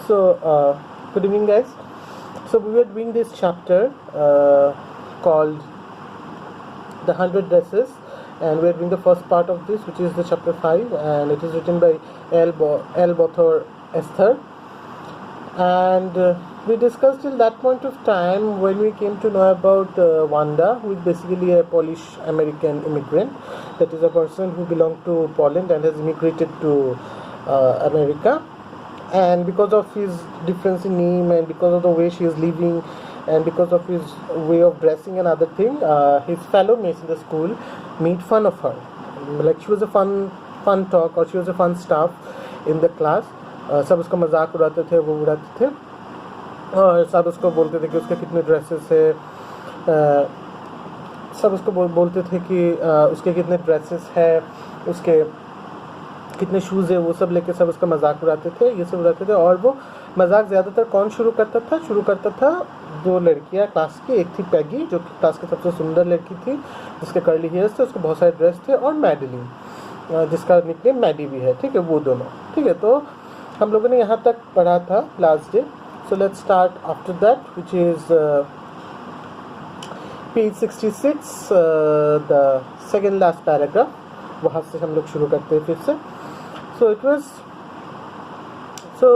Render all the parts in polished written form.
Good evening, guys. So we were doing this chapter called The 100 Dresses, and we're doing the first part of this, which is the chapter 5, and it is written by L. Bothor Esther. And we discussed till that point of time when we came to know about Wanda, who is basically a Polish American immigrant. That is a person who belonged to Poland and has immigrated to America. And because of his difference in name and because of the way she is living and because of his way of dressing and other thing, his fellow mates in the school made fun of her. Like she was a fun talk, or she was a fun staff in the class. सब उसका मजाक उड़ाते थे, वो उड़ाते थे, और सब उसको बोलते थे कि उसके कितने ड्रेसेस है, सब उसको बोलते थे कि उसके कितने ड्रेसेस है, उसके कितने शूज़ है, वो सब लेके सब उसका मजाक उड़ाते थे, ये सब उड़ाते थे. और वो मजाक ज़्यादातर कौन शुरू करता था? दो लड़कियाँ क्लास की. एक थी पैगी, जो क्लास की सबसे सुंदर लड़की थी, जिसके कर्ली हेयर्स थे, उसके बहुत सारे ड्रेस थे, और मैडलिन, जिसका निकनेम मैडी भी है. ठीक है, वो दोनों. ठीक है, तो हम लोगों ने यहाँ तक पढ़ा था last day. So let's start after that, which is page 66, the second last paragraph. वहाँ से हम लोग शुरू करते हैं फिर से. So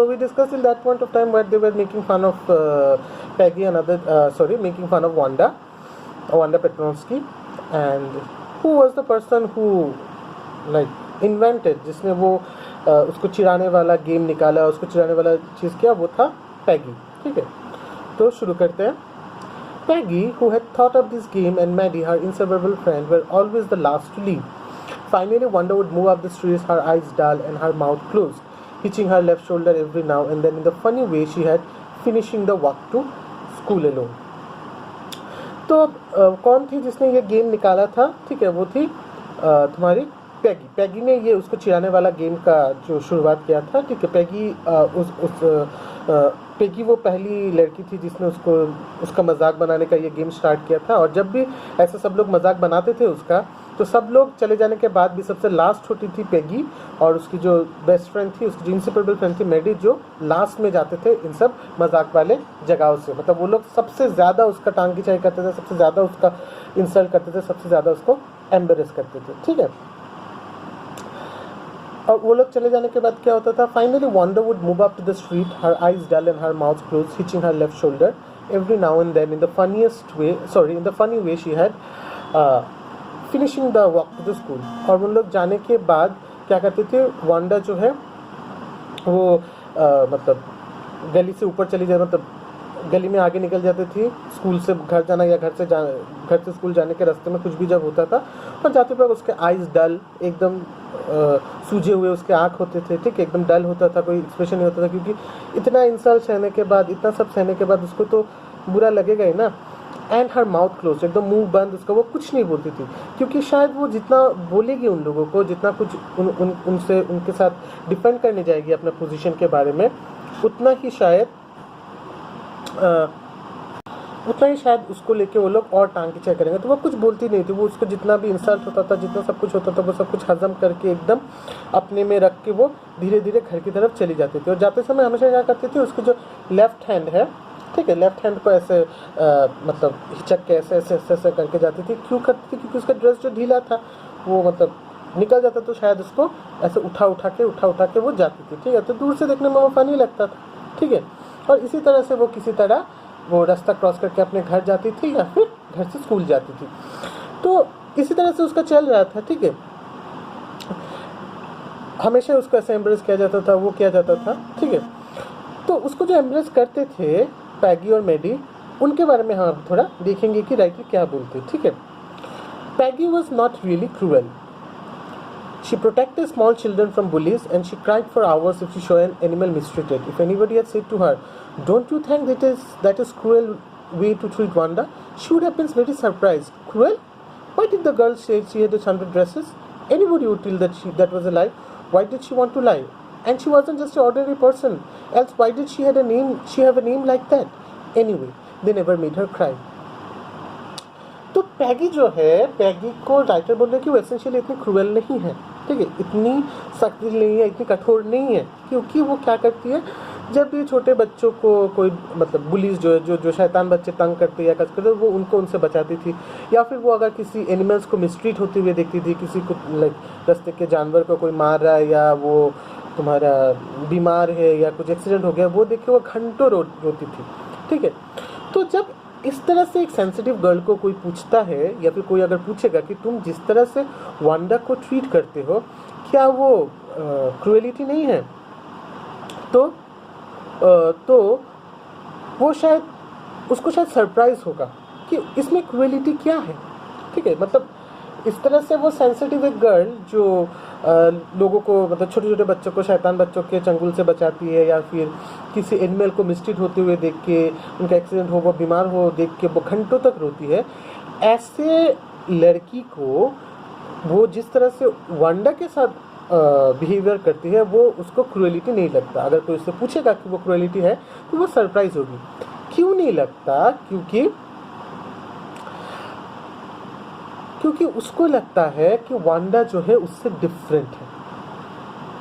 we discussed in that point of time where they were making fun of Peggy and making fun of Wanda Petrovsky, and who was the person who invented, जिसने वो उसको चिढ़ाने वाला गेम निकाला, उसको चिढ़ाने वाला चीज़ किया, वो था पैगी. ठीक है, तो शुरू करते हैं. Peggy, who had thought of this game, and Maddie, her inseparable friend, were always the last to leave. Finally, Wanda would move up the stairs, her eyes dull and her mouth closed, hitching her left shoulder every now and then in the funny way she had finishing the walk to school alone. तो कौन थी जिसने ये game निकाला था? ठीक है, वो थी तुम्हारी पैगी. पैगी ने ये उसको चिढ़ाने वाला गेम का जो शुरुआत किया था. ठीक है, पैगी वो पहली लड़की थी जिसने उसका मजाक बनाने का ये गेम स्टार्ट किया था. और जब भी ऐसे सब लोग मजाक बनाते थे उसका, तो सब लोग चले जाने के बाद भी सबसे लास्ट होती थी पैगी, और उसकी जो बेस्ट फ्रेंड थी, उसकी जो इंसेपरेबल फ्रेंड थी मैडी, जो लास्ट में जाते थे इन सब मजाक वाले जगहों से. मतलब वो लोग सबसे ज़्यादा उसका टांग खिंचाई करते थे, सबसे ज़्यादा उसका इंसल्ट करते थे, सबसे ज़्यादा उसको एम्बेरस करते थे. ठीक है, और वो लोग चले जाने के बाद क्या होता था? Finally Wanda would move up to the street, her eyes dull and her mouth closed, hitching her left shoulder every now and then in the funny way she had finishing the walk to the school. और उन लोग जाने के बाद क्या करते थे? Wanda जो है वो मतलब गली से ऊपर चली जाए, मतलब गली में आगे निकल जाती थी स्कूल से घर जाना, या घर से स्कूल जाने के रास्ते में कुछ भी जब होता था, और जाते वक्त उसके आईज डल, एकदम सूजे हुए उसके आँख होते थे. ठीक है, एकदम डल होता था, कोई एक्सप्रेशन नहीं होता था, क्योंकि इतना इंसल्ट सहने के बाद, इतना सब सहने के बाद उसको तो बुरा लगेगा ही ना. एंड हर माउथ क्लोज, एकदम मुंह बंद उसका, वो कुछ नहीं बोलती थी, क्योंकि शायद वो जितना बोलेगी उन लोगों को, जितना कुछ उनसे उनके साथ डिफेंड करने जाएगी अपना पोजीशन के बारे में, उतना ही शायद उसको लेके वो लोग और टांग खिंचाई करेंगे. तो वो कुछ बोलती नहीं थी. वो उसको जितना भी इंसल्ट होता था, जितना सब कुछ होता था, वो सब कुछ हजम करके एकदम अपने में रख के वो धीरे धीरे घर की तरफ चली जाती थी. और जाते समय हमेशा क्या करती थी? उसकी जो लेफ्ट हैंड है, ठीक है, लेफ्ट हैंड को ऐसे मतलब हिचक के ऐसे करके जाती थी. क्यों करती थी? क्योंकि उसका ड्रेस जो ढीला था वो मतलब निकल जाता, तो शायद उसको ऐसे उठा के वो जाती थी. ठीक है, तो दूर से देखने में वो फनी लगता था. ठीक है, और इसी तरह से वो किसी तरह वो रास्ता क्रॉस करके अपने घर जाती थी, या फिर घर से स्कूल जाती थी. तो इसी तरह से उसका चल रहा था. ठीक है, हमेशा उसको ऐसे एम्ब्रेस किया जाता था, वो किया जाता था. ठीक है, तो उसको जो एम्ब्रेस करते थे पैगी और मैडी, उनके बारे में हम थोड़ा देखेंगे कि राइटर क्या बोलते. ठीक है, Peggy was not really cruel. She protected small children from bullies, and she cried for hours if she saw an animal mistreated. If anybody had said to her, "Don't you think that is cruel way to treat Wanda?" she would have been very surprised. Cruel? Why did the girl say she had 100 dresses? Anybody would tell that was a lie. Why did she want to lie? And she wasn't just an ordinary person. Else, why did she have a name like that? Anyway, they never made her cry. तो पैगी जो है, पैगी को writer बोल रहे हैं कि वो essentially इतनी क्रूएल नहीं है. ठीक है, इतनी सख्त नहीं है, इतनी कठोर नहीं है, क्योंकि वो क्या करती है? जब भी छोटे बच्चों को कोई मतलब बुलीज जो है जो शैतान बच्चे तंग करते या कस करते वो उनको उनसे बचाती थी, या फिर वो अगर किसी एनिमल्स को मिसट्रीट होते हुए देखती थी, किसी को लाइक रास्ते के जानवर को कोई मार रहा है या वो तुम्हारा बीमार है या कुछ एक्सीडेंट हो गया, वो देख के वो घंटों रोती थी। ठीक है, तो जब इस तरह से एक सेंसिटिव गर्ल को कोई पूछता है या फिर कोई अगर पूछेगा कि तुम जिस तरह से वांडा को ट्रीट करते हो क्या वो क्रूएलिटी नहीं है, तो वो शायद उसको शायद सरप्राइज होगा कि इसमें क्रूएलिटी क्या है। ठीक है, मतलब इस तरह से वो सेंसिटिव एक गर्ल जो लोगों को मतलब छोटे छोटे बच्चों को शैतान बच्चों के चंगुल से बचाती है, या फिर किसी एनिमल को मिसट्रीट होते हुए देख के, उनका एक्सीडेंट हो, वो बीमार हो देख के वो घंटों तक रोती है, ऐसे लड़की को वो जिस तरह से वांडा के साथ बिहेवियर करती है वो उसको क्रूएलिटी नहीं लगता। अगर कोई उससे पूछेगा कि वो क्रूएलिटी है तो वो सरप्राइज होगी। क्यों नहीं लगता? क्योंकि उसको लगता है कि वांडा जो है उससे डिफरेंट है,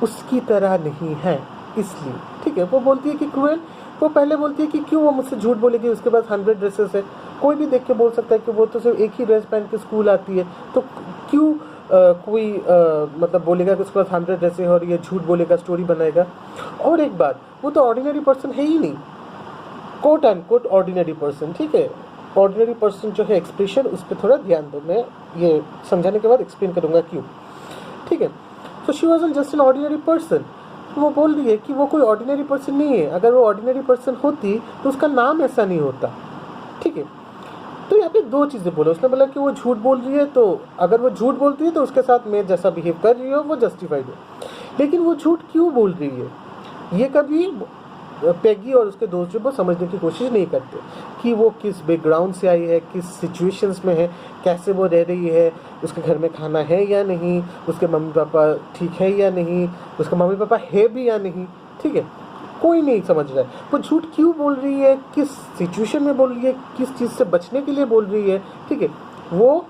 उसकी तरह नहीं है, इसलिए। ठीक है, वो बोलती है कि क्रूएल, वो पहले बोलती है कि क्यों वो मुझसे झूठ बोलेगी, उसके पास 100 ड्रेसेस है। कोई भी देख के बोल सकता है कि वो तो सिर्फ एक ही ड्रेस पहन के स्कूल आती है, तो क्यों कोई मतलब बोलेगा कि उसके पास 100 ड्रेसेस है और ये झूठ बोलेगा, स्टोरी बनाएगा। और एक बात, वो तो ऑर्डिनरी पर्सन है ही नहीं, quote and quote ordinary person. ठीक है, ऑर्डिनरी पर्सन जो है एक्सप्रेशन, उस पर थोड़ा ध्यान दो, मैं ये समझाने के बाद एक्सप्लेन करूँगा क्यों। ठीक है, तो she was just an ordinary person. वो बोल रही है कि वो कोई ऑर्डिनरी पर्सन नहीं है, अगर वो ऑर्डिनरी पर्सन होती तो उसका नाम ऐसा नहीं होता। ठीक है, तो यहाँ पे दो चीज़ें बोला उसने, बोला कि वो झूठ बोल रही है, तो अगर वो झूठ बोलती है तो उसके साथ मैं जैसा बिहेव कर रही हो वो जस्टिफाइड है, लेकिन वो झूठ क्यों बोल रही है ये कभी पेगी और उसके दोस्त जो वो समझने की कोशिश नहीं करते कि वो किस बैकग्राउंड से आई है, किस सिचुएशंस में है, कैसे वो रह रही है, उसके घर में खाना है या नहीं, उसके मम्मी पापा ठीक है या नहीं, उसके मम्मी पापा है भी या नहीं। ठीक है, कोई नहीं समझ रहा है वो झूठ क्यों बोल रही है, किस सिचुएशन में बोल रही है, किस चीज़ से बचने के लिए बोल रही है। ठीक है, वो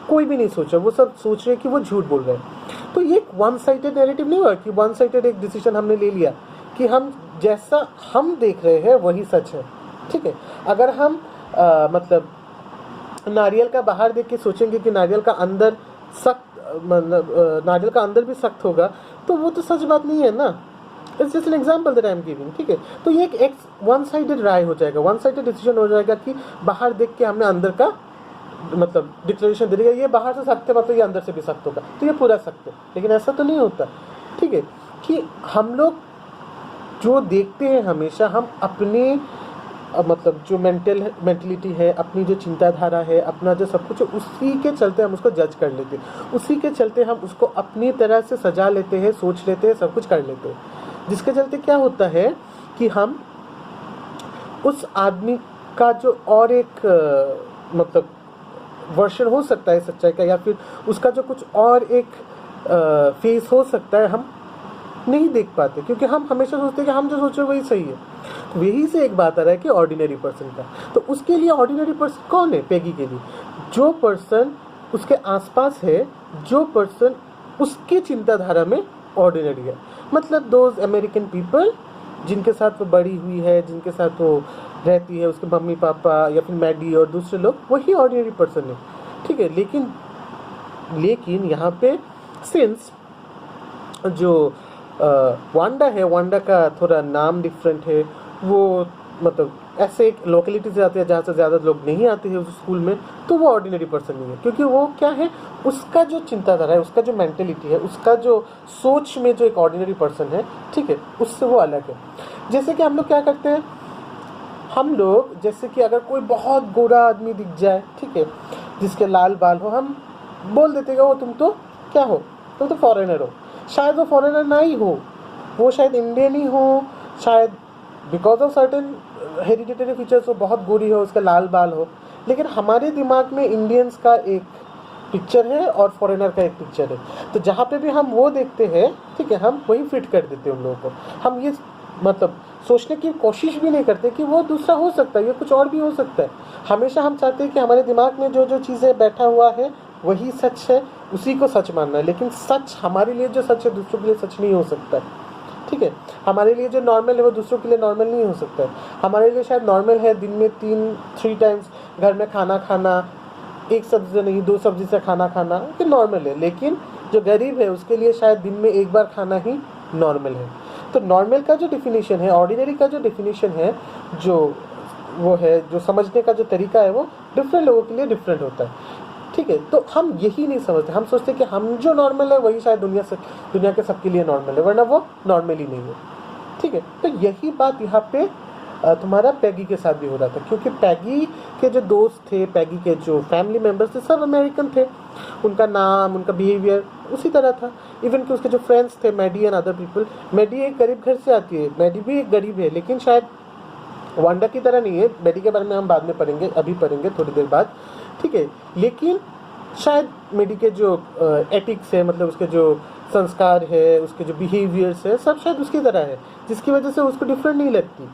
कोई भी नहीं सोचा, वो सब सोच रहे हैं कि वो झूठ बोल रहे हैं। तो ये वन साइडेड नैरेटिव नहीं हुआ कि वन साइडेड एक डिसीजन हमने ले लिया कि हम जैसा हम देख रहे हैं वही सच है। ठीक है, अगर हम मतलब नारियल का बाहर देख के सोचेंगे कि नारियल का अंदर सख्त, मतलब नारियल का अंदर भी सख्त होगा, तो वो तो सच बात नहीं है ना। It's just an example that I am giving. ठीक है, तो ये एक वन साइडेड राय हो जाएगा, वन साइडेड डिसीजन हो जाएगा कि बाहर देख के हमने अंदर का मतलब डिक्लेरेशन दे दिया, ये बाहर से सख्त है मतलब ये अंदर से भी सख्त होगा, तो ये पूरा सख्त है। लेकिन ऐसा तो नहीं होता। ठीक है, कि हम लोग जो देखते हैं हमेशा हम अपने मतलब जो मेंटलिटी है, अपनी जो चिंताधारा है, अपना जो सब कुछ है, उसी के चलते हम उसको जज कर लेते हैं, उसी के चलते हम उसको अपनी तरह से सजा लेते हैं, सोच लेते हैं, सब कुछ कर लेते हैं, जिसके चलते क्या होता है कि हम उस आदमी का जो और एक मतलब वर्शन हो सकता है सच्चाई का, या फिर उसका जो कुछ और एक फेस हो सकता है, हम नहीं देख पाते, क्योंकि हम हमेशा सोचते हैं कि हम जो सोच रहे हैं वही सही है। तो यही से एक बात आ रहा है कि ऑर्डिनरी पर्सन का, तो उसके लिए ऑर्डिनरी पर्सन कौन है? पेगी के लिए जो पर्सन उसके आसपास है, जो पर्सन उसके चिंताधारा में ऑर्डिनरी है, मतलब दोज अमेरिकन पीपल जिनके साथ वो बड़ी हुई है, जिनके साथ वो रहती है, उसके मम्मी पापा या फिर मैडी और दूसरे लोग, वही ऑर्डिनरी पर्सन है। ठीक है, लेकिन यहाँ पे सिंस जो वांडा है, वांडा का थोड़ा नाम डिफरेंट है, वो मतलब ऐसे एक लोकेलिटी से आते हैं जहाँ से ज़्यादा लोग नहीं आते हैं उस स्कूल में, तो वो ऑर्डिनरी पर्सन नहीं है, क्योंकि वो क्या है, उसका जो चिंताधारा है, उसका जो मेंटेलिटी है, उसका जो सोच में जो एक ऑर्डिनरी पर्सन है, ठीक है, उससे वो अलग है। जैसे कि हम लोग क्या करते हैं, हम लोग जैसे कि अगर कोई बहुत गोरा आदमी दिख जाए, ठीक है, जिसके लाल बाल हो, हम बोल देते हैं वो तुम तो क्या हो, तुम तो फॉरेनर हो। शायद वो फॉरेनर ना ही हो, वो शायद इंडियन ही हो, शायद because of certain hereditary features वो बहुत गोरी हो, उसका लाल बाल हो, लेकिन हमारे दिमाग में इंडियंस का एक पिक्चर है और फॉरेनर का एक पिक्चर है, तो जहाँ पे भी हम वो देखते हैं, ठीक है, हम वही फिट कर देते हैं उन लोगों को। हम ये मतलब सोचने की कोशिश भी नहीं करते कि वो दूसरा हो सकता है, ये कुछ और भी हो सकता है। हमेशा हम चाहते हैं कि हमारे दिमाग में जो जो चीज़ें बैठा हुआ है वही सच है, उसी को सच मानना है, लेकिन सच हमारे लिए जो सच है दूसरों के लिए सच नहीं हो सकता है। ठीक है। हमारे लिए जो नॉर्मल है वो दूसरों के लिए नॉर्मल नहीं हो सकता है। हमारे लिए शायद नॉर्मल है दिन में 3 टाइम्स घर में खाना खाना, एक सब्जी नहीं 2 सब्जी से खाना खाना, ये नॉर्मल है। लेकिन जो गरीब है उसके लिए शायद दिन में एक बार खाना ही नॉर्मल है। तो नॉर्मल का जो डेफिनेशन है, ऑर्डिनरी का जो डेफिनेशन है, जो वो है, जो समझने का जो तरीका है, वो डिफरेंट लोगों के लिए डिफरेंट होता है। ठीक है, तो हम यही नहीं समझते, हम सोचते हैं कि हम जो नॉर्मल है वही शायद दुनिया के सबके लिए नॉर्मल है, वरना वो नॉर्मल ही नहीं है। ठीक है, तो यही बात यहाँ पे तुम्हारा पैगी के साथ भी हो रहा था, क्योंकि पैगी के जो दोस्त थे, पैगी के जो फैमिली मेम्बर्स थे, सब अमेरिकन थे। उनका नाम, उनका बिहेवियर उसी तरह था। इवन कि उसके जो फ्रेंड्स थे, Maddy and other people, Maddy एक गरीब घर से आती है, मैडी भी एक गरीब है, लेकिन शायद वांडा की तरह नहीं है। मैडी के बारे में हम बाद में पढ़ेंगे, अभी पढ़ेंगे थोड़ी देर बाद। ठीक है, लेकिन शायद मैडी के जो एथिक्स है, मतलब उसके जो संस्कार है, उसके जो बिहेवियर्स है, सब शायद उसकी तरह है, जिसकी वजह से उसको डिफरेंट नहीं लगती।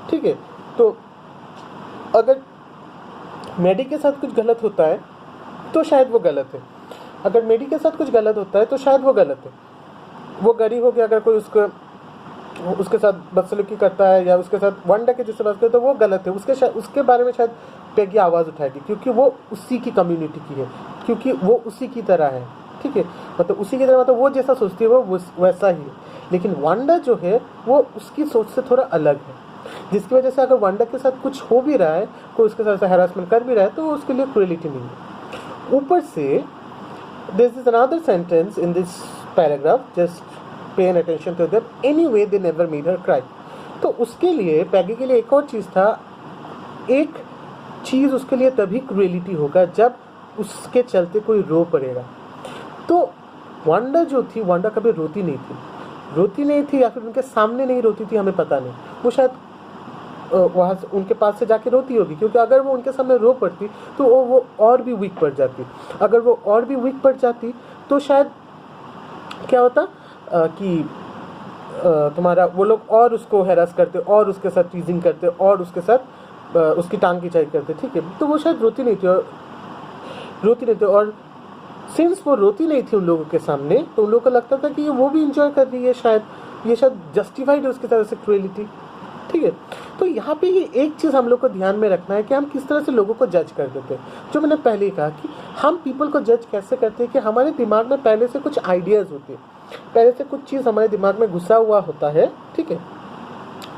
ठीक है, तो अगर मैडी के साथ कुछ गलत होता है तो शायद वो गलत है, अगर मैडी के साथ कुछ गलत होता है तो शायद वो गलत है। वो गरीब हो गया, अगर कोई उसके साथ बदसलूकी करता है या उसके साथ वांडा के जैसे बात करता है तो वो गलत है। उसके बारे में शायद पैगी आवाज़ उठाएगी, क्योंकि वो उसी की कम्युनिटी की है, क्योंकि वो उसी की तरह है। ठीक है, मतलब उसी की तरह, मतलब वो जैसा सोचती है वो वैसा ही है। लेकिन वांडा जो है वो उसकी सोच से थोड़ा अलग है, जिसकी वजह से अगर वांडा के साथ कुछ हो भी रहा है, कोई उसके साथ हैरासमेंट कर भी रहा है, तो उसके लिए क्रूएलिटी नहीं है। ऊपर से this is another sentence in this paragraph, just pay an attention to them, anyway they never made her cry. तो उसके लिए, पैगी के लिए एक और चीज़ था, एक चीज़ उसके लिए तभी क्रूएलिटी होगा जब उसके चलते कोई रो पड़ेगा। तो वांडा जो थी, वांडा कभी रोती नहीं थी, या फिर उनके सामने नहीं रोती थी, हमें पता नहीं। वो शायद वहाँ से उनके पास से जाके रोती होगी, क्योंकि अगर वो उनके सामने रो पड़ती तो वो और भी वीक पड़ जाती। अगर वो और भी वीक पड़ जाती तो शायद क्या होता कि तुम्हारा वो लोग और उसको हैरास करते, और उसके साथ टीजिंग करते, और उसके साथ उसकी टांग खिंचाई करते। ठीक है, तो वो शायद रोती नहीं थी। और सिंस वो रोती नहीं थी उन लोगों के सामने, तो उन लोगों को लगता था कि वो भी इंजॉय कर रही है, शायद ये शायद जस्टिफाइड है उसकी तरफ से क्रूएलिटी। ठीक है, तो यहाँ पे ये एक चीज़ हम लोग को ध्यान में रखना है कि हम किस तरह से लोगों को जज कर देते हैं। जो मैंने पहले ही कहा कि हम पीपल को जज कैसे करते हैं कि हमारे दिमाग में पहले से कुछ आइडियाज़ होते हैं, पहले से कुछ चीज़ हमारे दिमाग में घुसा हुआ होता है। ठीक है,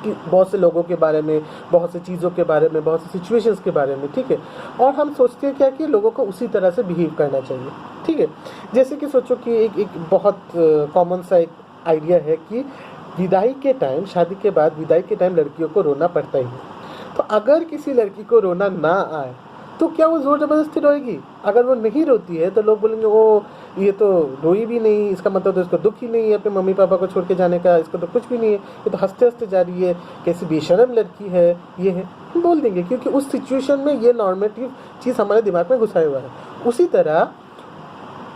कि बहुत से लोगों के बारे में, बहुत से चीज़ों के बारे में, बहुत से सिचुएशंस के बारे में। ठीक है, और हम सोचते हैं क्या कि लोगों को उसी तरह से बिहेव करना चाहिए। ठीक है, जैसे कि सोचो कि एक बहुत कॉमन सा एक आइडिया है कि विदाई के टाइम, शादी के बाद विदाई के टाइम लड़कियों को रोना पड़ता ही है। तो अगर किसी लड़की को रोना ना आए तो क्या वो ज़ोर ज़बरदस्ती रोएगी? अगर वो नहीं रोती है तो लोग बोलेंगे वो ये तो रोई भी नहीं, इसका मतलब तो इसको दुख ही नहीं है अपने मम्मी पापा को छोड़ के जाने का, इसको तो कुछ भी नहीं है, ये तो हंसते हंसते जा रही है, कैसी बेशरम लड़की है ये है, हम बोल देंगे, क्योंकि उस सिचुएशन में ये नॉर्मेटिव चीज़ हमारे दिमाग में घुसाया हुआ है। उसी तरह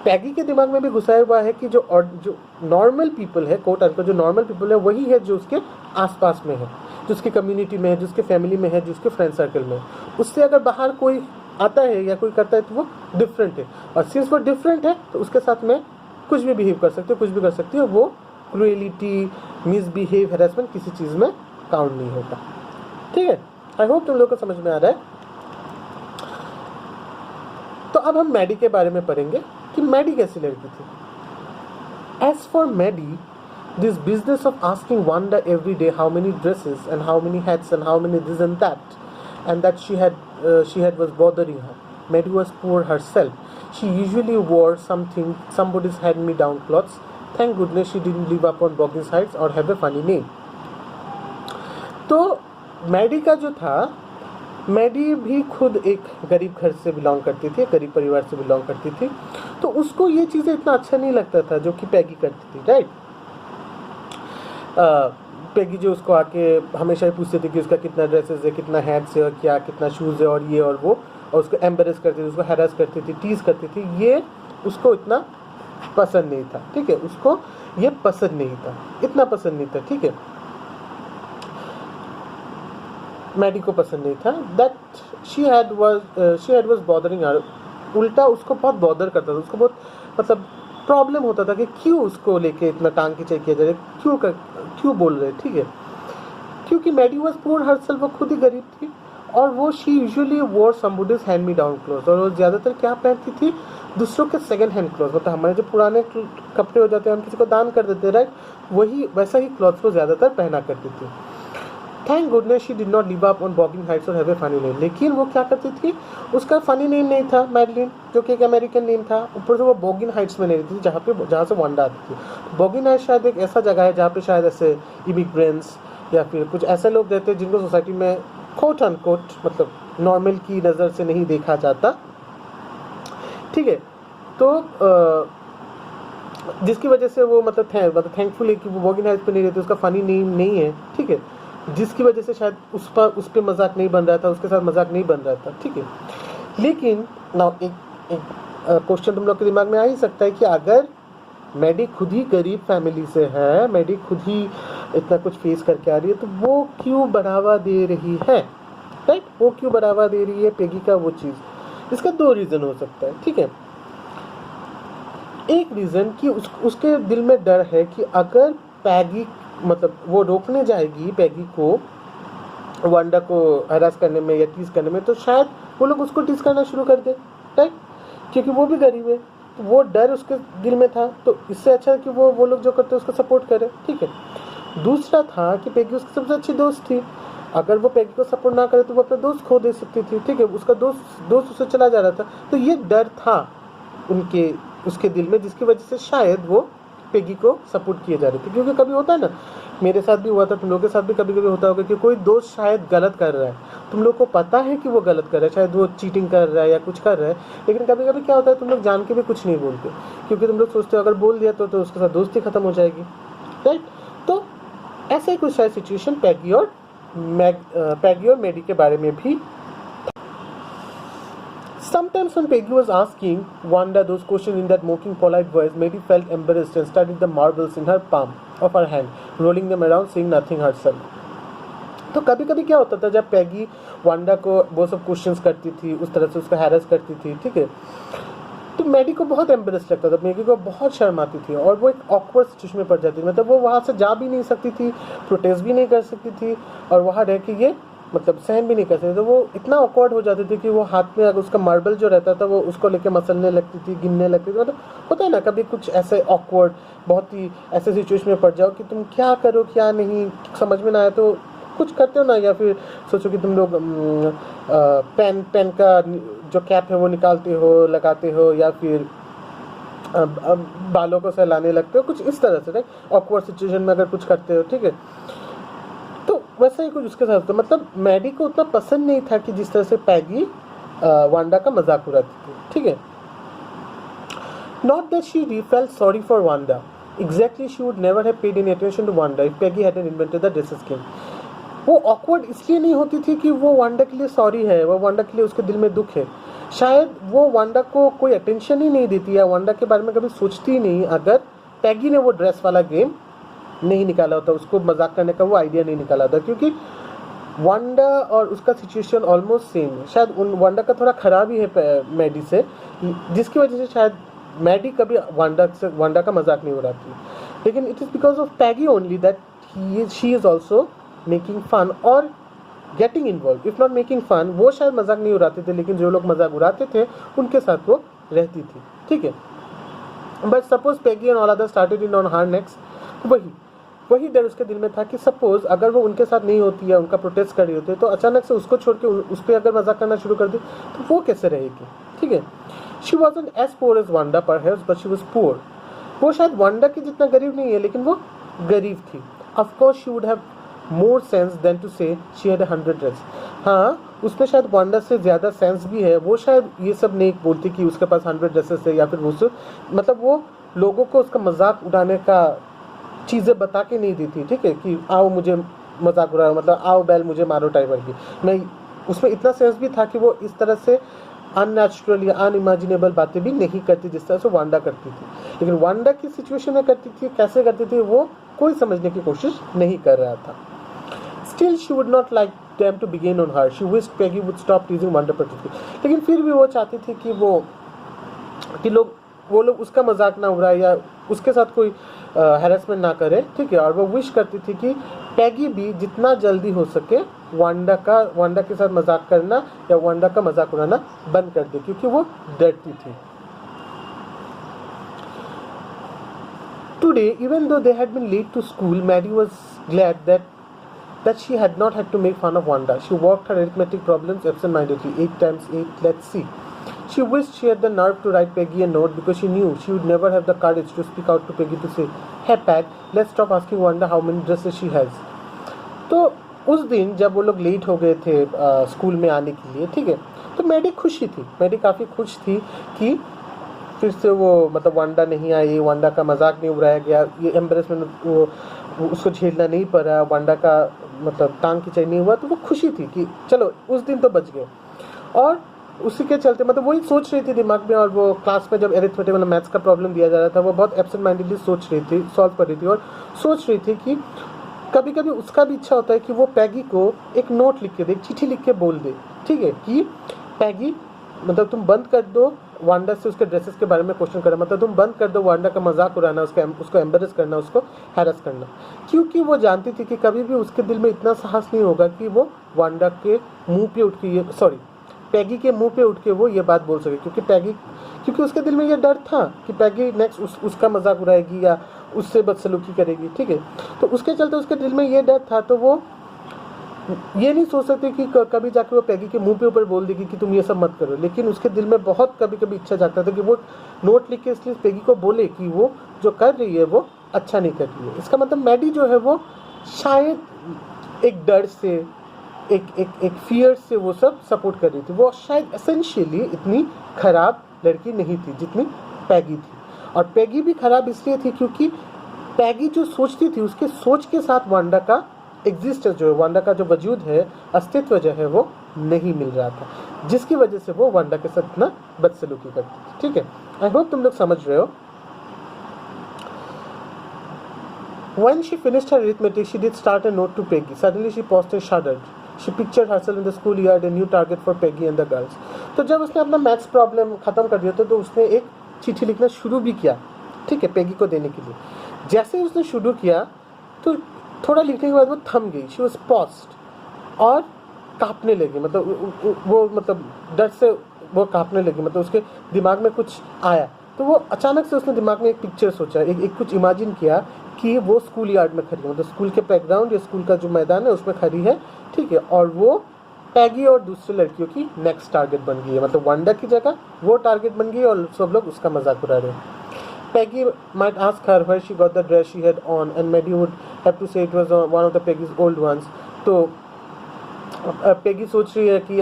पैगी के दिमाग में भी घुसाया हुआ है कि जो नॉर्मल पीपल है, कोट अनकोट जो नॉर्मल पीपल है, वही है जो उसके आसपास में है, जो उसकी कम्युनिटी में है, जो उसके फैमिली में है, जो उसके फ्रेंड सर्कल में है। उससे अगर बाहर कोई आता है या कोई करता है तो वो डिफरेंट है, और सिंस वो डिफरेंट है तो उसके साथ में कुछ भी बिहेव कर सकते हो, कुछ भी कर सकते हो, वो क्रूएलिटी, मिसबिहेव, हैरेसमेंट किसी चीज़ में काउंट नहीं होगा। ठीक है, आई होप तुम लोग को समझ में आ रहा है। तो अब हम मैडी के बारे में पढ़ेंगे कि मैडी कैसी लड़की थी। As for Maddie, this business of asking Wanda every day how many dresses and how many hats and how many this and that she had was bothering her. Maddie was poor herself. She usually wore somebody's hand-me-down clothes. Thank goodness she didn't live up on Boggins Heights or have a funny name. तो Maddie का जो था, Maddie भी खुद एक गरीब घर से बिलोंग करती थी, गरीब परिवार से बिलोंग करती थी, तो उसको ये चीज़ें इतना अच्छा नहीं लगता था जो कि पैगी करती थी। राइट, पैगी जो उसको आके हमेशा ही पूछती थी कि उसका कितना ड्रेसेस है, कितना हैट्स है, और क्या कितना शूज़ है, और ये और वो, और उसको एम्बेरस करती थी, उसको हैरास करती थी, टीज करती थी। ये उसको इतना पसंद नहीं था। ठीक है, उसको ये पसंद नहीं था, इतना पसंद नहीं था। ठीक है, मैडी को पसंद नहीं था। That she had was bothering her, उल्टा उसको बहुत बॉदर करता था, उसको बहुत मतलब प्रॉब्लम होता था कि क्यों उसको लेके इतना टांग खींचाई किया जा रहा है, क्यों बोल रहे, ठीक है। क्योंकि मैडी वॉज पुअर हरसेल्फ, वो खुद ही गरीब थी, और वो शी यूजुअली वोर somebody's hand me down cloth, और वो ज़्यादातर क्या पहनती थी, दूसरों के सेकंड हैंड क्लोथ, मतलब हमारे जो पुराने कपड़े हो जाते हैं हम किसी को दान कर देते हैं, राइट, वही वैसा ही क्लॉथ वो ज़्यादातर पहना करती थी। Thank goodness she did not live up on bogging Heights और हैव ए फनी नेम, लेकिन वो क्या करती थी, उसका फनी नेम नहीं था मैडलिन, जो कि एक अमेरिकन नेम था, ऊपर से वो बॉगिन हाइट्स में नहीं रहती थी, जहाँ से वांडा आती थी। बॉगिन हाइट्स शायद एक ऐसा जगह है जहाँ पे शायद ऐसे इमिग्रेंट्स या फिर कुछ ऐसे लोग रहते हैं जिनको सोसाइटी में कोट अनकोट मतलब नॉर्मल की नज़र से नहीं देखा जाता, ठीक है। तो जिसकी वजह से वो मतलब थैंकफुल है कि वो बॉगिन हाइट्स पे नहीं रहती, उसका फनी नेम नहीं है, ठीक है, जिसकी वजह से शायद उस पर मजाक नहीं बन रहा था, उसके साथ मजाक नहीं बन रहा था, ठीक है। लेकिन नाउ एक क्वेश्चन तुम लोग के दिमाग में आ ही सकता है कि अगर मैडी खुद ही गरीब फैमिली से है, मैडी खुद ही इतना कुछ फेस करके आ रही है, तो वो क्यों बढ़ावा दे रही है, राइट, वो क्यों बढ़ावा दे रही है पेगी का वो चीज़। इसका दो रीज़न हो सकता है, ठीक है। एक रीज़न कि उसके दिल में डर है कि अगर पैगी मतलब वो रोकने जाएगी पैगी को वांडा को हरास करने में या टीज करने में, तो शायद वो लोग उसको टीज करना शुरू कर दे, राइट, क्योंकि वो भी गरीब है, तो वो डर उसके दिल में था, तो इससे अच्छा है कि वो लोग जो करते उसको सपोर्ट करे, ठीक है। दूसरा था कि पैगी उसकी सबसे अच्छी दोस्त थी, अगर वो पैगी को सपोर्ट ना करे तो वो अपना दोस्त खो दे सकती थी, ठीक है, उसका दोस्त उससे चला जा रहा था, तो ये डर था उसके दिल में, जिसकी वजह से शायद वो पेगी को सपोर्ट किए जा रहे थे। क्योंकि कभी होता है ना, मेरे साथ भी हुआ था, तुम लोगों के साथ भी कभी कभी होता होगा कि कोई दोस्त शायद गलत कर रहा है, तुम लोग को पता है कि वो गलत कर रहा है, शायद वो चीटिंग कर रहा है या कुछ कर रहा है, लेकिन कभी कभी क्या होता है तुम लोग जान के भी कुछ नहीं बोलते, क्योंकि तुम लोग सोचते हो अगर बोल दिया तो उसके साथ दोस्ती खत्म हो जाएगी, राइट। तो ऐसा ही कुछ शायद सिचुएशन पैगी और मैडी के बारे में भी। Sometimes when Peggy was asking Wanda those questions in that mocking, polite voice, Maddie felt embarrassed and studied the marbles in her palm of her hand, rolling them around, saying nothing herself. तो कभी कभी क्या होता था जब पैगी Wanda को वो सब क्वेश्चंस करती थी, उस तरह से उसको हैरेस करती थी, ठीक है, तो मैडी को बहुत एम्बेरस लगता था, मैगी को बहुत शर्म आती थी और वो एक ऑकवर्ड सिचुएशन में पड़ जाती थी, मतलब वो वहाँ से जा भी नहीं सकती थी, प्रोटेस्ट भी नहीं कर सकती थी, और वहाँ रह के ये मतलब सहन भी नहीं कर सकते, तो वो इतना ऑकवर्ड हो जाती थी कि वो हाथ में अगर उसका मार्बल जो रहता था वो उसको लेके मसलने लगती थी, गिनने लगती थी, मतलब होता है ना कभी कुछ ऐसे ऑकवर्ड बहुत ही ऐसे सिचुएशन में पड़ जाओ कि तुम क्या करो क्या नहीं समझ में ना आए, तो कुछ करते हो ना, या फिर सोचो कि तुम लोग पेन का जो कैप है वो निकालते हो लगाते हो, या फिर बालों को सहलाने लगते हो, कुछ इस तरह से ऑकवर्ड सिचुएशन में अगर कुछ करते हो, ठीक है, तो वैसा ही कुछ उसके साथ होता। मतलब मैडी को उतना पसंद नहीं था कि जिस तरह से पैगी वांडा का मजाक उड़ाती थी, ठीक है। Not that she felt sorry for Wanda, exactly she would never have paid any attention to Wanda if Peggy hadn't invented the dress scheme. वो ऑकवर्ड इसलिए नहीं होती थी कि वो वांडा के लिए सॉरी है, वो वांडा के लिए उसके दिल में दुख है, शायद वो वांडा को कोई अटेंशन ही नहीं देती या वांडा के बारे में कभी सोचती ही नहीं अगर पैगी ने वो ड्रेस वाला गेम नहीं निकाला होता, उसको मजाक करने का वो आइडिया नहीं निकाला होता, क्योंकि वांडा और उसका सिचुएशन ऑलमोस्ट सेम है, शायद वांडा का थोड़ा खराब ही है मैडी से, जिसकी वजह से शायद मैडी कभी वांडा का मजाक नहीं उड़ाती, लेकिन it is because of Peggy only that she is also making fun और getting involve, if not making fun, वो शायद मजाक नहीं उड़ाते थे, लेकिन जो लोग मजाक उड़ाते थे उनके साथ वो रहती थी, ठीक है। But suppose Peggy and all other started in on her next, वही डर उसके दिल में था कि सपोज अगर वो उनके साथ नहीं होती है, उनका प्रोटेस्ट कर रही होती है, तो अचानक से उसको छोड़ के उस पर अगर मजाक करना शुरू कर दे तो वो कैसे रहेगी, ठीक है। She wasn't as poor as Wanda perhaps, but she was poor, वो शायद वांडा की जितना गरीब नहीं है, लेकिन वो गरीब थी। Of course she would have more sense than to say she had 100 dress, हाँ उसमें शायद वांडा से ज़्यादा सेंस भी है, वो शायद ये सब नहीं बोलती कि उसके पास 100 ड्रेसेस है, या फिर वो मतलब वो लोगों को उसका मजाक उड़ाने का चीज़ें बता के नहीं दी थी, ठीक है, कि आओ मुझे मजाक उड़ाओ, मतलब आओ बैल मुझे मारो टाइप की, मैं उसमें इतना सेंस भी था कि वो इस तरह से अननेचुरल या अनइमेजिनेबल बातें भी नहीं करती जिस तरह से वांडा करती थी, लेकिन वांडा की सिचुएशन में करती थी, कैसे करती थी वो कोई समझने की कोशिश नहीं कर रहा था। Still, she would not like them to begin on her. She wished Peggy would stop teasing Wanda particularly. लेकिन फिर भी वो चाहती थी कि लोग वो लोग उसका मजाक ना उड़ाए या उसके साथ कोई हैरेसमेंट ना करे, ठीक है। और वो विश करती थी कि पैगी भी जितना जल्दी हो सके वांडा के साथ मजाक करना या वांडा का मजाक उड़ाना बंद कर दे, क्योंकि वो डरती थी। Today, even though they had been late to school, Maddie was glad that she had not had to make fun of Wanda. She worked her arithmetic problems absent-mindedly. 8 times 8, let's see. She wished she had the nerve to write Peggy a note because she knew she would never have the courage to speak out to Peggy to say, "Hey Peg, let's stop asking Wanda how many dresses she has." तो उस दिन जब वो लोग late हो गए थे school में आने के लिए, ठीक है, तो मैडी खुशी थी, मैडी काफ़ी खुश थी कि फिर से वो मतलब वांडा नहीं आई, वांडा का मजाक नहीं उड़ाया गया, ये एम्बेरसमेंट वो उसको झेलना नहीं पड़ा, वांडा का मतलब टांग खिंचाई नहीं हुआ, तो वो खुशी थी कि चलो उस दिन तो बच गए। और उसी के चलते मतलब वही सोच रही थी दिमाग में, और वो क्लास में जब एरिथमेटिक मतलब मैथ्स का प्रॉब्लम दिया जा रहा था, वो बहुत एब्सेंट माइंडेडली सोच रही थी, सॉल्व कर रही थी, और सोच रही थी कि कभी कभी उसका भी इच्छा होता है कि वो पैगी को एक नोट लिख के दे, एक चिट्ठी लिख के बोल दे, ठीक है, कि पैगी मतलब तुम बंद कर दो वांडा से उसके ड्रेसेस के बारे में क्वेश्चन करना, मतलब तुम बंद कर दो वांडा का मजाक उड़ाना, उसको एम्बेरस करना, उसको हैरेस करना, क्योंकि वो जानती थी कि कभी भी उसके दिल में इतना साहस नहीं होगा कि वो वांडा के मुंह पे उठ के पैगी के मुंह पे उठ के वो ये बात बोल सके, क्योंकि उसके दिल में ये डर था कि पैगी नेक्स्ट उसका मजाक उड़ाएगी या उससे बदसलूकी करेगी, ठीक है। तो उसके चलते उसके दिल में ये डर था, तो वो ये नहीं सोच सकते कि कभी जाके वो पैगी के मुंह पे ऊपर बोल देगी कि तुम ये सब मत करो, लेकिन उसके दिल में बहुत कभी कभी इच्छा जागता था कि वो नोट लिख के इसलिए पैगी को बोले कि वो जो कर रही है वो अच्छा नहीं कर रही है। इसका मतलब मैडी जो है वो शायद एक डर से एक फियर से वो सब सपोर्ट कर रही थी, वो शायद एसेंशियली इतनी खराब लड़की नहीं थी जितनी पैगी थी। और पैगी भी खराब इसलिए थी क्योंकि पैगी जो सोचती थी उसके सोच के साथ वांडा का एग्जिस्टेंस जो है, वांडा का जो वजूद है, अस्तित्व जो है वो नहीं मिल रहा था, जिसकी वजह से वो वांडा के साथ इतना बदसलूकी करती थी, ठीक है। आई होप तुम लोग समझ रहे हो। When she finished her arithmetic, she did start a note to Peggy. Suddenly she paused and shuddered. She pictured herself in the schoolyard, a new target for Peggy and the girls. तो जब उसने अपना maths problem खत्म कर दिया तो उसने एक चिट्ठी लिखना शुरू भी किया, ठीक है, पेगी को देने के लिए। जैसे ही उसने शुरू किया तो थोड़ा लिखने के बाद वो थम गई, शी वॉज पॉज्ड, और काँपने लगी, मतलब वो मतलब डर से वो काँपने लगी, मतलब उसके दिमाग में कुछ आया, तो वो अचानक से उसने दिमाग में एक पिक्चर सोचा, एक कुछ इमेजिन किया कि वो स्कूल यार्ड में खड़ी है, मतलब स्कूल के प्लेग्राउंड या स्कूल का जो मैदान है उसमें खड़ी है, ठीक है, और वो पैगी और दूसरी लड़कियों की नेक्स्ट टारगेट बन गई है, मतलब वांडा की जगह वो टारगेट बन गई और सब लोग उसका मजाक उड़ा रहे हैं। Peggy might ask her where she got the dress she had on, and Maddie would have to say it was one of the Peggy's old ones. तो Peggy सोच रही है कि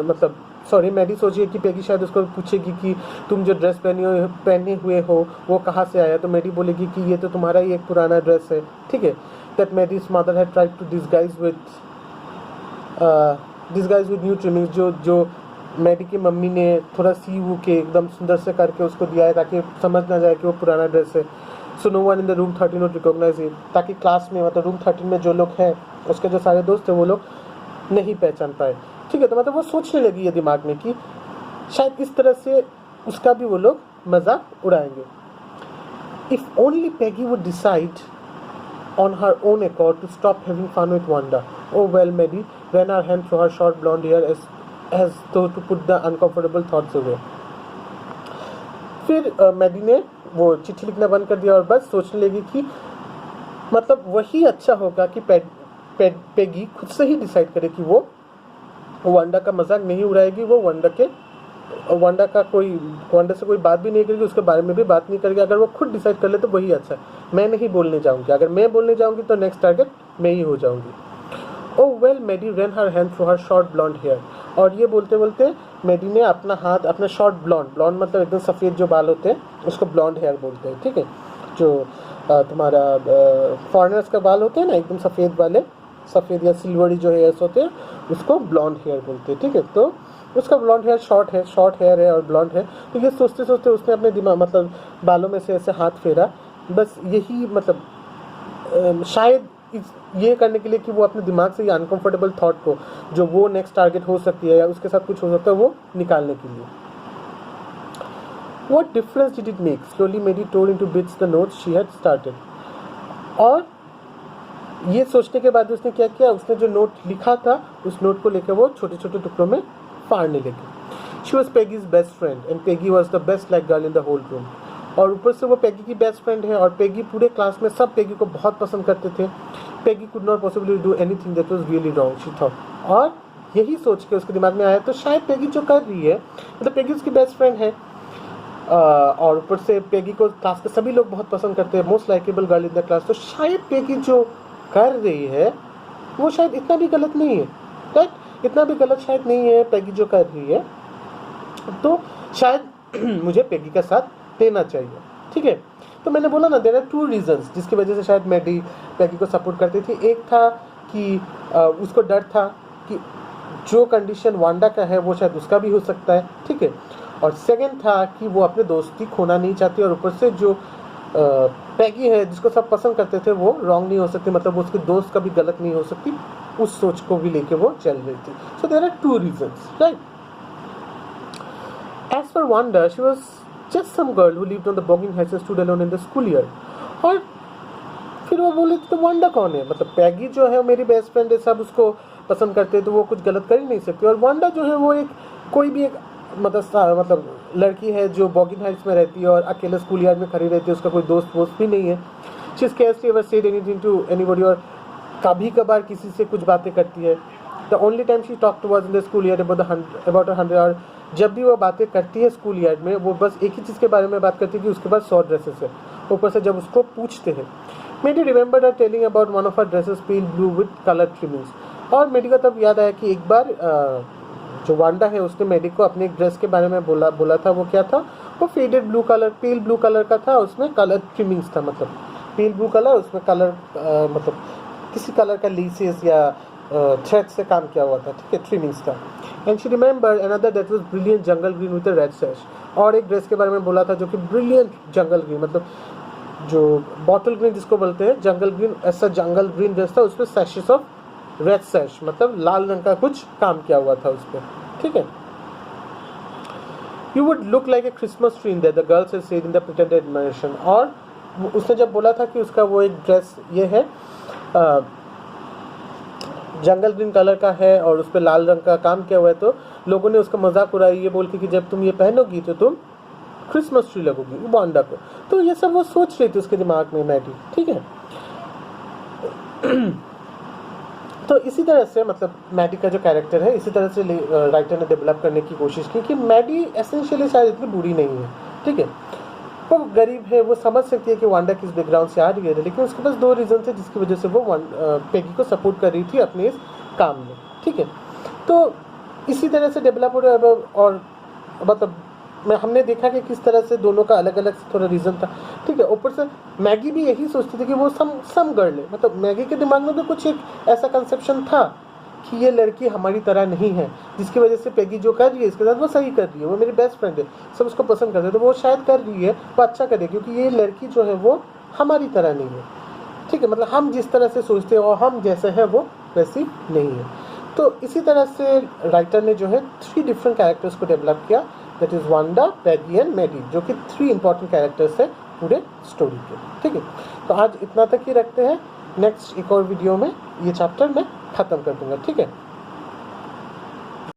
मतलब सॉरी मैडी सोच रही है कि Peggy शायद उसको पूछेगी कि तुम जो ड्रेस पहने हुए हो वो कहाँ से आया, तो मैडी बोलेगी कि ये तो तुम्हारा ही एक पुराना ड्रेस है, ठीक है। That Maddie's mother had tried to disguise with new trimmings, जो मैडी की मम्मी ने थोड़ा सी वो के एकदम सुंदर से करके उसको दिया है ताकि समझ ना जाए कि वो पुराना ड्रेस है। So no one in the room 13 would recognise it, ताकि क्लास में मतलब रूम 13 में जो लोग हैं उसके जो सारे दोस्त थे वो लोग नहीं पहचान पाए, ठीक है। तो मतलब वो सोचने लगी है दिमाग में कि शायद इस तरह से उसका भी वो लोग मजाक उड़ाएंगे। If only Peggy would decide on her own accord to stop having fun with Wanda. Oh well, Maddie ran her hand through her short blonde hair as though to put the uncomfortable thoughts away. फिर Maddie ने वो चिट्ठी लिखना बंद कर दिया और बस सोचने लगी कि मतलब वही अच्छा होगा कि पेगी खुद से ही डिसाइड करे कि वो वांडा का मजाक नहीं उड़ाएगी, वो वांडा से कोई बात भी नहीं करेगी, उसके बारे में भी बात नहीं करेगी। अगर वो खुद डिसाइड कर ले तो वही अच्छा है, मैं नहीं बोलने जाऊंगी, अगर मैं बोलने जाऊंगी तो नेक्स्ट टारगेट मैं ही हो जाऊंगी। Oh well, Maddie run her hand through her short blonde hair, और ये बोलते बोलते मैडी ने अपना हाथ अपना शॉर्ट ब्लॉन्ड मतलब एकदम सफ़ेद जो बाल होते हैं उसको ब्लॉन्ड हेयर बोलते हैं, ठीक है। जो तुम्हारा फॉरेनर्स का बाल होते हैं ना एकदम सफ़ेद वाले, सफ़ेद या सिल्वरी जो हेयर्स होते हैं उसको ब्लॉन्ड हेयर बोलते हैं, ठीक है। तो उसका ब्लॉन्ड हेयर शॉर्ट हेयर है और ब्लॉन्ड है। तो ये सोचते सोचते उसने अपने दिमाग मतलब बालों में से ऐसे हाथ फेरा, बस यही मतलब शायद ये करने के लिए कि वो अपने दिमाग से ये अनकंफर्टेबल थॉट को जो वो नेक्स्ट टारगेट हो सकती है या उसके साथ कुछ हो सकता है वो निकालने के लिए। What difference did it make? Slowly Maddie tore into bits the notes she had started. और ये सोचने के बाद उसने क्या किया, उसने जो नोट लिखा था उस नोट को लेकर वो छोटे छोटे टुकड़ों में फाड़ने लगी. She was Peggy's best friend and Peggy was the best liked girl in the whole room. और ऊपर से वो पेगी की बेस्ट फ्रेंड है और पेगी पूरे क्लास में सब पेगी को बहुत पसंद करते थे. Peggy could not possibly do anything that was really wrong she thought. और यही सोच के उसके दिमाग में आया तो शायद पेगी जो कर रही है, मतलब पेगी उसकी बेस्ट फ्रेंड है और ऊपर से पेगी को क्लास के सभी लोग बहुत पसंद करते हैं, most likeable girl in the class. तो शायद पेगी जो कर रही है वो शायद इतना भी गलत नहीं है, राइट? इतना भी गलत शायद नहीं है पेगी जो कर रही है. तो शायद मुझे पेगी का साथ देना चाहिए. ठीक है, तो मैंने बोला ना देयर आर टू रीजंस जिसकी वजह से शायद मैडी पेगी को सपोर्ट करती थी. एक था कि उसको डर था कि जो कंडीशन वांडा का है वो शायद उसका भी हो सकता है. ठीक है, और सेकंड था कि वो अपने दोस्ती खोना नहीं चाहती और ऊपर से जो पेगी है जिसको सब पसंद करते थे वो रॉन्ग नहीं हो सकती, मतलब वो उसके दोस्त का भी गलत नहीं हो सकती, उस सोच को भी लेके वो चल रही थी. So there are two reasons, right? As for Wanda, she was just some girl who lived on the bogging heights and stood alone in the school year. और फिर वो बोले तो वांडा कौन है, मतलब पैगी जो है मेरी बेस्ट फ्रेंड है, सब उसको पसंद करते हैं तो वो कुछ गलत कर ही नहीं सकती. और वांडा जो है वो एक कोई भी एक मतलब लड़की है जो बॉगिंग हाइट्स में रहती है और अकेले स्कूल यार्ड में खड़ी रहती है, उसका कोई दोस्त वोस्त भी नहीं है. She scarcely ever said anything to anybody, और कभी कभार किसी से कुछ बातें करती है. The only time she talked was in the schoolyard about 100. और जब भी वो बातें करती है स्कूल यार्ड में वो बस एक ही चीज़ के बारे में बात करती है कि उसके पास 100 ड्रेसेस है. ऊपर से जब उसको पूछते हैं, Maddie remembered her telling about one of her dresses pale blue with colour trimmings. और मेडी को तब याद आया कि एक बार जो वांडा है उसने मेडी को अपने एक ड्रेस के बारे में बोला था. वो क्या था? वो faded blue colour, pale blue colour का था, उसमें कलर ट्रिमिंग्स था, मतलब पेल ब्लू कलर, उसमें कलर मतलब किसी कलर का लीसेस या थ्रेड से काम किया हुआ था. ठीक है, ट्रिमिंग्स था. And she remember another that was brilliant jungle green with a red sash. और एक ड्रेस के बारे में बोला था जो कि ब्रिलियंट जंगल ग्रीन, मतलब जो बॉटल ग्रीन जिसको बोलते हैं जंगल ग्रीन, ऐसा जंगल ग्रीन ड्रेस था, उसमें सैशेस ऑफ रेड सैश, मतलब लाल रंग का कुछ काम किया हुआ था उस पर. ठीक है. You would look like a Christmas tree in that the girls had said in the pretended admiration. और उसने जब बोला था कि उसका वो एक ड्रेस ये है जंगल ग्रीन कलर का है और उस पर लाल रंग का काम किया हुआ है, तो लोगों ने उसका मजाक उड़ाया ये बोल के कि जब तुम ये पहनोगी तो तुम क्रिसमस ट्री लगोगी वांडा को. तो ये सब वो सोच रही थी उसके दिमाग में मैडी. ठीक है. तो इसी तरह से मतलब मैडी का जो कैरेक्टर है इसी तरह से राइटर ने डेवलप करने की कोशिश की कि मैडी एसेंशियली शायद इतनी बुरी नहीं है. ठीक है, वो गरीब है, वो समझ सकती है कि वांडा किस बैकग्राउंड से आ रही है, लेकिन उसके पास 2 रीज़न थे जिसकी वजह से वो पेगी को सपोर्ट कर रही थी अपने इस काम में. ठीक है, तो इसी तरह से डेवलप हो रहा है. और मतलब हमने देखा कि किस तरह से दोनों का अलग अलग थोड़ा रीज़न था. ठीक है, ऊपर से मैगी भी यही सोचती थी कि वो सम गर्ल है, मतलब मैगी के दिमाग में भी कुछ एक ऐसा कंसेप्शन था कि ये लड़की हमारी तरह नहीं है, जिसकी वजह से पेगी जो कर रही है इसके साथ वो सही कर रही है, वो मेरी बेस्ट फ्रेंड है, सब उसको पसंद करते हैं, तो वो शायद कर रही है वो अच्छा करे, क्योंकि ये लड़की जो है वो हमारी तरह नहीं है. ठीक है, मतलब हम जिस तरह से सोचते हैं और हम जैसे हैं वो वैसी नहीं है. तो इसी तरह से राइटर ने जो है 3 डिफरेंट कैरेक्टर्स को डेवलप किया, that is Wanda, Peggy and Maddy, जो कि 3 इंपॉर्टेंट कैरेक्टर्स है पूरे स्टोरी के. ठीक है, तो आज इतना तक ही रखते हैं. नेक्स्ट एक और वीडियो में ये चैप्टर मैं ख़त्म कर दूंगा. ठीक है.